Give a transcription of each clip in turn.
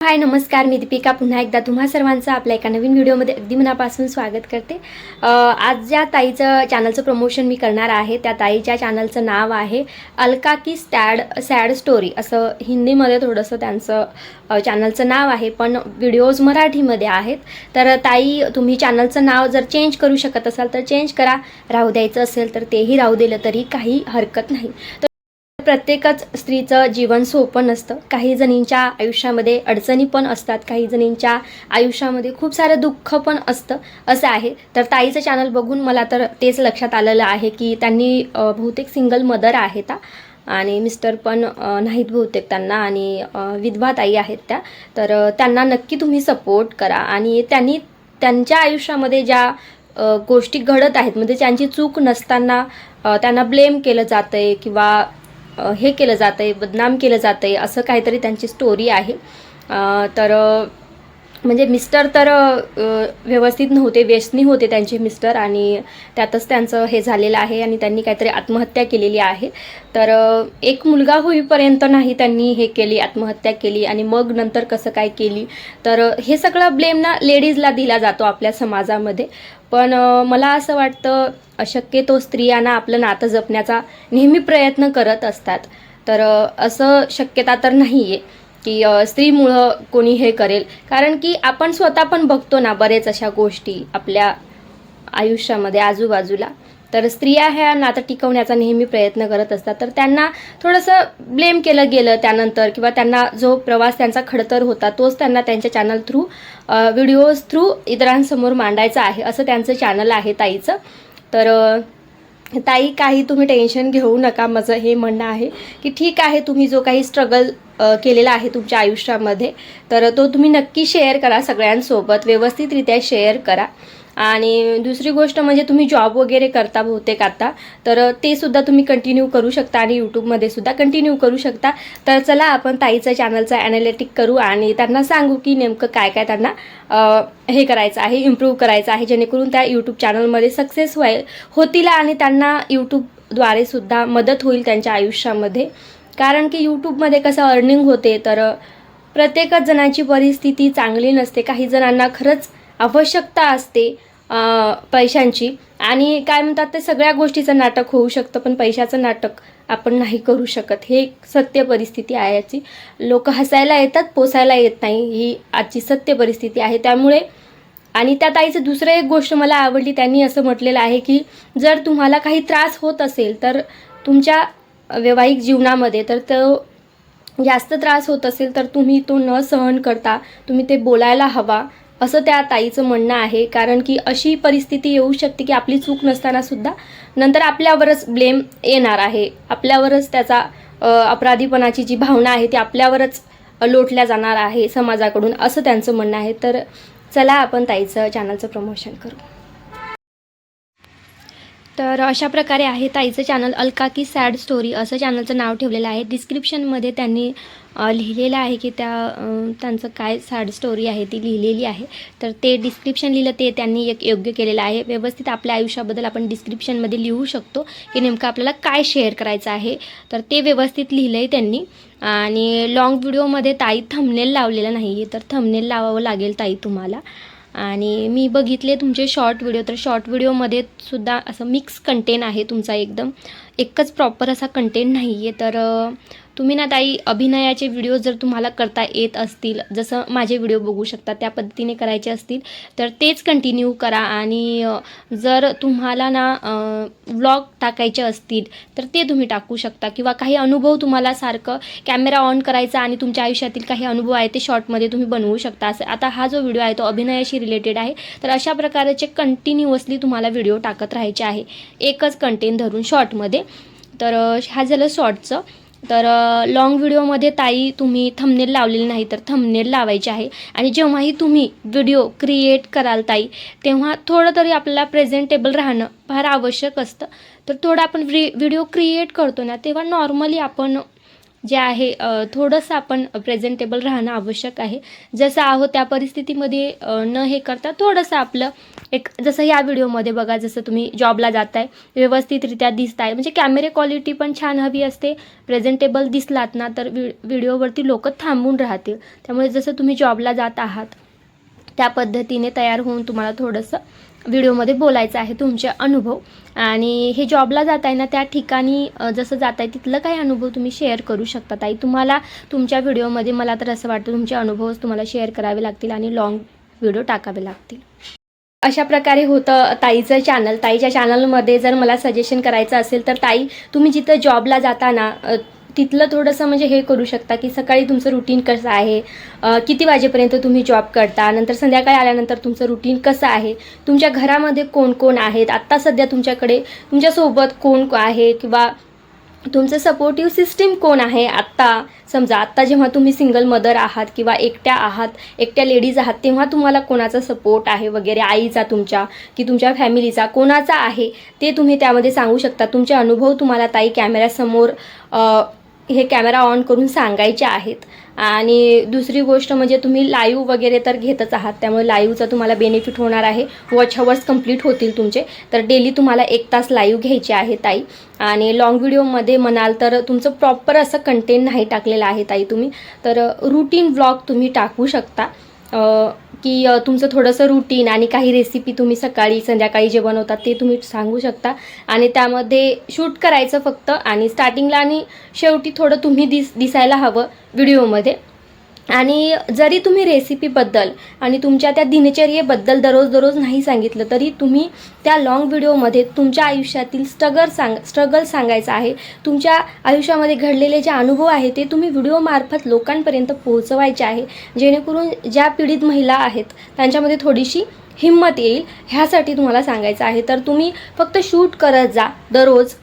हाय नमस्कार, मी दीपिका पुन्हा एकदा तुम्हा सर्वांचं आपल्या एका नवीन व्हिडिओमध्ये अगदी मनापासून स्वागत करते। आज ज्या ताईचं चॅनलचं प्रमोशन मी करणार आहे त्या ताईच्या चॅनलचं नाव आहे अलका की सॅड स्टोरी, असं हिंदीमध्ये थोडंसं त्यांचं चॅनलचं नाव आहे, पण व्हिडिओज मराठीमध्ये आहेत। तर ताई, तुम्ही चॅनलचं नाव जर चेंज करू शकत असाल तर चेंज करा, राहू द्यायचं असेल तर तेही राहू दिलं तरी काही हरकत नाही। प्रत्येकच स्त्रीचं जीवन सोपं नसतं, काही जणींच्या आयुष्यामध्ये अडचणी पण असतात, काही जणींच्या आयुष्यामध्ये खूप सारं दुःख पण असतं, असं आहे। तर ताईचं चॅनल बघून मला तर तेच लक्षात आलेलं आहे की त्यांनी बहुतेक सिंगल मदर आहेत आणि मिस्टर पण नाहीत बहुतेक त्यांना, आणि विधवा ताई आहेत त्या। तर त्यांना नक्की तुम्ही सपोर्ट करा, आणि त्यांनी त्यांच्या आयुष्यामध्ये ज्या गोष्टी घडत आहेत, म्हणजे त्यांची चूक नसताना त्यांना ब्लेम केलं जातंय किंवा हे केलं जातं आहे, बदनाम केलं जातं आहे, असं काहीतरी त्यांची स्टोरी आहे। तर म्हणजे मिस्टर तर व्यवस्थित नव्हते, व्यसनी होते त्यांचे मिस्टर, आणि त्यातच त्यांचं हे झालेलं आहे आणि त्यांनी काहीतरी आत्महत्या केलेली आहे। तर एक मुलगा होईपर्यंत नाही त्यांनी हे केली, आत्महत्या केली, आणि मग नंतर कसं काय केली, तर हे सगळं ब्लेम ना लेडीजला दिला जातो आपल्या समाजामध्ये। पण मला असं वाटतं शक्यतो स्त्रियांना आपलं नातं जपण्याचा नेहमी प्रयत्न करत असतात। तर असं शक्यता तर नाही आहे की स्त्रीमुळं कोणी हे करेल, कारण की आपण स्वतः पण बघतो ना बरेच अशा गोष्टी आपल्या आयुष्यामध्ये आजूबाजूला। तर स्त्रिया ह्या नातं टिकवण्याचा नेहमी प्रयत्न करत असतात, तर त्यांना थोडंसं ब्लेम केलं गेलं त्यानंतर, किंवा त्यांना जो प्रवास त्यांचा खडतर होता तोच त्यांना त्यांच्या चॅनल थ्रू व्हिडिओज थ्रू इतरांसमोर मांडायचा आहे, असं त्यांचं चॅनल आहे ताईचं। तर ताई, काही तुम्ही टेन्शन घेऊ नका, माझं हे म्हणणं आहे की ठीक आहे, तुम्ही जो काही स्ट्रगल केलेला आहे तुमच्या आयुष्यामध्ये तर तो तुम्ही नक्की शेअर करा सगळ्यांसोबत, व्यवस्थितरित्या शेअर करा। आणि दुसरी गोष्ट म्हणजे तुम्ही जॉब वगैरे करता बहुतेक आता, तर ते सुद्धा तुम्ही कंटिन्यू करू शकता आणि यूट्यूबमध्ये सुद्धा कंटिन्यू करू शकता। तर चला आपण ताईचं चॅनलचं ॲनालिटिक करू आणि त्यांना सांगू की नेमकं काय काय त्यांना हे करायचं आहे, इम्प्रूव्ह करायचं आहे, जेणेकरून त्या यूट्यूब चॅनलमध्ये सक्सेस होतील आणि त्यांना यूट्यूबद्वारे सुद्धा मदत होईल त्यांच्या आयुष्यामध्ये। कारण की यूट्यूबमध्ये कसं अर्निंग होते, तर प्रत्येकच जणांची परिस्थिती चांगली नसते, काही जणांना खरंच आवश्यकता असते पैशांची, आणि काय म्हणतात ते सगळ्या गोष्टीचं नाटक होऊ शकतं, पण पैशाचं नाटक आपण नाही करू शकत, हे सत्य परिस्थिती आहे याची। लोक हसायला येतात, पोसायला येत नाही, ही आजची सत्य परिस्थिती आहे। त्यामुळे आणि त्या ताईचं दुसरं एक गोष्ट मला आवडली, त्यांनी असं म्हटलेलं आहे की जर तुम्हाला काही त्रास होत असेल तर तुमच्या वैवाहिक जीवनामध्ये, तर तो जास्त त्रास होत असेल तर तुम्ही तो न सहन करता तुम्ही ते बोलायला हवा, असं त्या ताईचं म्हणणं आहे। कारण की अशी परिस्थिती येऊ शकते की आपली चूक नसताना सुद्धा नंतर आपल्यावरच ब्लेम येणार आहे, आपल्यावरच त्याचा अपराधीपणाची जी भावना आहे ती आपल्यावरच लोटल्या जाणार आहे समाजाकडून, असं त्यांचं म्हणणं आहे। तर चला आपण ताईचं चॅनलचं प्रमोशन करू। तर अशा प्रकारे आहे ताईचं चॅनल अलका की सॅड स्टोरी, असं चॅनलचं नाव ठेवलेलं आहे। डिस्क्रिप्शनमध्ये त्यांनी लिहिलेलं आहे की त्यांचं काय सॅड स्टोरी आहे ती लिहिलेली आहे, तर ते डिस्क्रिप्शन लिहिलं ते त्यांनी एक योग्य केलेलं आहे। व्यवस्थित आपल्या आयुष्याबद्दल आपण डिस्क्रिप्शनमध्ये लिहू शकतो की नेमकं आपल्याला काय शेअर करायचं आहे, तर ते व्यवस्थित लिहिलं आहे त्यांनी। आणि लॉंग व्हिडिओमध्ये ताई थंबनेल लावलेला नाही आहे, तर थंबनेल लावावं लागेल ताई तुम्हाला। आणि मी बघितले तुमचे शॉर्ट व्हिडिओ, तर शॉर्ट व्हिडिओमध्ये सुद्धा असं मिक्स कंटेंट आहे तुमचा, एकदम एकच प्रॉपर असा कंटेंट नाही आहे। तर तुम्ही ना ताई अभिनयाचे व्हिडिओ जर तुम्हाला करता येत असतील, जसं माझे व्हिडिओ बघू शकता त्या पद्धतीने करायचे असतील तर तेच कंटिन्यू करा। आणि जर तुम्हाला ना व्लॉग टाकायचे असतील तर ते तुम्ही टाकू शकता, किंवा काही अनुभव तुम्हाला सारखं कॅमेरा ऑन करायचा आणि तुमच्या आयुष्यातील काही अनुभव आहे ते शॉर्टमध्ये तुम्ही बनवू शकता। असं आता हा जो व्हिडिओ आहे तो अभिनयाशी रिलेटेड आहे, तर अशा प्रकारचे कंटिन्युअसली तुम्हाला व्हिडिओ टाकत राहायचे आहे एकच कंटेंट धरून शॉर्टमध्ये। तर हा झालं शॉर्टचं। तर लॉंग व्हिडिओमध्ये ताई तुम्ही थंबनेल लावलेली नाही, तर थंबनेल लावायचे आहे। आणि जेव्हाही तुम्ही व्हिडिओ क्रिएट कराल ताई, तेव्हा थोडं तरी आपल्याला प्रेझेंटेबल राहणं फार आवश्यक असतं। तर थोडं आपण व्हिडिओ क्रिएट करतो ना, तेव्हा नॉर्मली आपण जे आहे थोडंसं आपण प्रेझेंटेबल राहणं आवश्यक आहे. जसं आहोत त्या परिस्थितीमध्ये न हे करता थोडंसं आपलं एक, जसं या व्हिडिओमध्ये बघा, जसं तुम्ही जॉबला जाताय, व्यवस्थितरित्या दिसताय, म्हणजे कॅमेरे क्वालिटी पण छान हवी असते. प्रेझेंटेबल दिसलात ना तर व्हिडिओवरती लोक थांबून राहतील. त्यामुळे जसं तुम्ही जॉबला जात आहात त्या पद्धतीने तयार होऊन तुम्हाला थोडंसं व्हिडिओमध्ये बोलायचं आहे तुमचे अनुभव. आणि हे जॉबला जात आहे ना त्या ठिकाणी जसं जात आहे तिथलं काही अनुभव तुम्ही शेअर करू शकता ताई. तुम्हाला तुमच्या व्हिडिओमध्ये, मला तर असं वाटतं, तुमचे अनुभवच तुम्हाला शेअर करावे लागतील आणि लॉंग व्हिडिओ टाकावे लागतील. अशा प्रकारे होतं ताईचं चॅनल. ताईच्या चॅनलमध्ये जर मला सजेशन करायचं असेल तर ताई, तुम्ही जिथं जॉबला जाता ना तिथलं थोडंसं म्हणजे हे करू शकता की सकाळी तुमचं रुटीन कसं आहे, किती वाजेपर्यंत तुम्ही जॉब करता, नंतर संध्याकाळी आल्यानंतर तुमचं रुटीन कसं आहे, तुमच्या घरामध्ये कोण कोण आहेत, आत्ता सध्या तुमच्याकडे तुमच्यासोबत कोण आहे, किंवा तुमचं सपोर्टिव्ह सिस्टीम कोण आहे. समजा आत्ता जेव्हा तुम्ही सिंगल मदर आहात किंवा एकट्या लेडीज आहात, तेव्हा तुम्हाला कोणाचा सपोर्ट आहे वगैरे, आईचा तुमच्या की तुमच्या फॅमिलीचा कोणाचा आहे ते तुम्ही त्यामध्ये सांगू शकता. तुमचे अनुभव तुम्हाला ताई कॅमेऱ्यासमोर हे कॅमेरा ऑन करून सांगायचे आहेत. आणि दुसरी गोष्ट म्हणजे तुम्ही लाईव्ह वगैरे तर घेतच आहात, त्यामुळे लाईव्हचा तुम्हाला बेनिफिट होणार आहे. वॉच हवर्स कंप्लीट होतील तुमचे. तर डेली तुम्हाला 1 तास लाईव्ह घ्यायचे आहे ताई. आणि लॉंग व्हिडिओमध्ये म्हणाल तर तुमचं प्रॉपर असं कंटेंट नाही टाकलेलं आहे ताई तुम्ही, तर रूटीन व्लॉग तुम्ही टाकू शकता की तुमचं थोडंसं रूटीन आणि काही रेसिपी तुम्ही सकाळी संध्याकाळी जे बनवतात ते तुम्ही सांगू शकता. आणि त्यामध्ये शूट करायचं फक्त, आणि स्टार्टिंगला आणि शेवटी थोडं तुम्ही दिसायला हवं व्हिडिओमध्ये. आणि जरी तुम्ही रेसिपीबद्दल आणि तुमच्या त्या दिनचर्येबद्दल दररोज नाही सांगितलं तरी तुम्ही त्या लॉंग व्हिडिओमध्ये तुमच्या आयुष्यातील स्ट्रगल सांगायचं आहे. तुमच्या आयुष्यामध्ये घडलेले जे अनुभव आहे ते तुम्ही व्हिडिओमार्फत लोकांपर्यंत पोहोचवायचे आहे, जेणेकरून ज्या पीडित महिला आहेत त्यांच्यामध्ये थोडीशी हिंमत येईल, ह्यासाठी तुम्हाला सांगायचं आहे. तर तुम्ही फक्त शूट करत जा दररोज,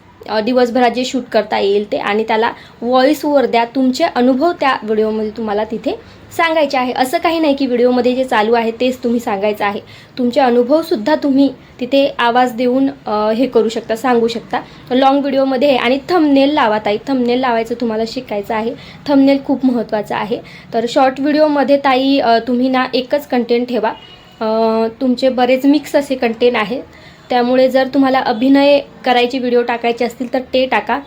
दिवसभरात जे शूट करता येईल ते, आणि त्याला व्हॉइस ओव्हर द्या. तुमचे अनुभव त्या व्हिडिओमध्ये तुम्हाला तिथे सांगायचे आहे. असं काही नाही की व्हिडिओमध्ये जे चालू आहे तेच तुम्ही सांगायचं आहे. तुमचे अनुभवसुद्धा तुम्ही तिथे आवाज देऊन हे करू शकता, सांगू शकता लॉंग व्हिडिओमध्ये. आणि थंबनेल लावा ताई, थंबनेल लावायचं तुम्हाला शिकायचं आहे. थंबनेल खूप महत्त्वाचं आहे. तर शॉर्ट व्हिडिओमध्ये ताई तुम्ही ना एकच कंटेंट ठेवा. तुमचे बरेच मिक्स असे कंटेंट आहे, त्यामुळे जर तुम्हाला अभिनय करायचे व्हिडिओ टाकायचे असतील तर ते टाका.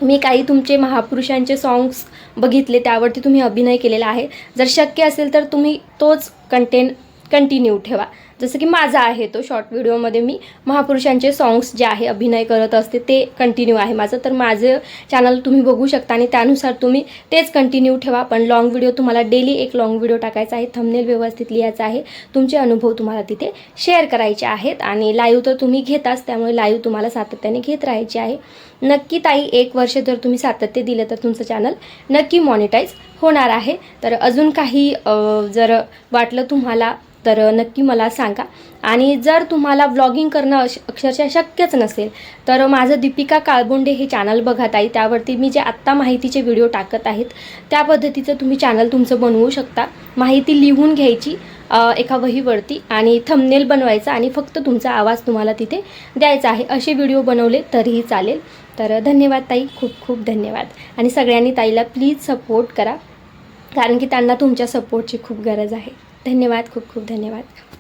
मी काही तुमचे महापुरुषांचे सॉंग्स बघितले, त्यावरती तुम्ही अभिनय केलेला आहे. जर शक्य असेल तर तुम्ही तोच कंटेंट कंटिन्यू ठेवा. जसं की माझा आहे तो शॉर्ट व्हिडिओमध्ये मी महापुरुषांचे सॉंग्स जे आहे अभिनय करत असते ते कंटिन्यू आहे माझं. तर माझं चॅनल तुम्ही बघू शकता आणि त्यानुसार तुम्ही तेच कंटिन्यू ठेवा. पण लॉंग व्हिडिओ तुम्हाला डेली एक लॉंग व्हिडिओ टाकायचा आहे. थंबनेल व्यवस्थित लिहायचा आहे. तुमचे अनुभव तुम्हाला तिथे शेअर करायचे आहेत. आणि लाईव्ह तर तुम्ही घेताच, त्यामुळे लाईव्ह तुम्हाला सातत्याने घेत राहायचे आहे. नक्की ताई 1 वर्ष जर तुम्ही सातत्य दिलं तर तुमचं चॅनल नक्की मॉनिटाईज होणार आहे. तर अजून काही जर वाटलं तुम्हाला तर नक्की मला सांगा. आणि जर तुम्हाला व्लॉगिंग करणं अक्षरशः शक्यच नसेल तर माझं दीपिका काळबोंडे हे चॅनल बघा ताई. त्यावरती मी जे आत्ता माहितीचे व्हिडिओ टाकत आहेत त्या पद्धतीचं तुम्ही चॅनल तुमचं बनवू शकता. माहिती लिहून घ्यायची एका वहीवरती आणि थंबनेल बनवायचा आणि फक्त तुमचा आवाज तुम्हाला तिथे द्यायचा आहे. असे व्हिडिओ बनवले तरीही चालेल. तर धन्यवाद ताई, खूप खूप धन्यवाद. आणि सगळ्यांनी ताईला प्लीज सपोर्ट करा, कारण की त्यांना तुमच्या सपोर्टची खूप गरज आहे. धन्यवाद, खूप खूप धन्यवाद.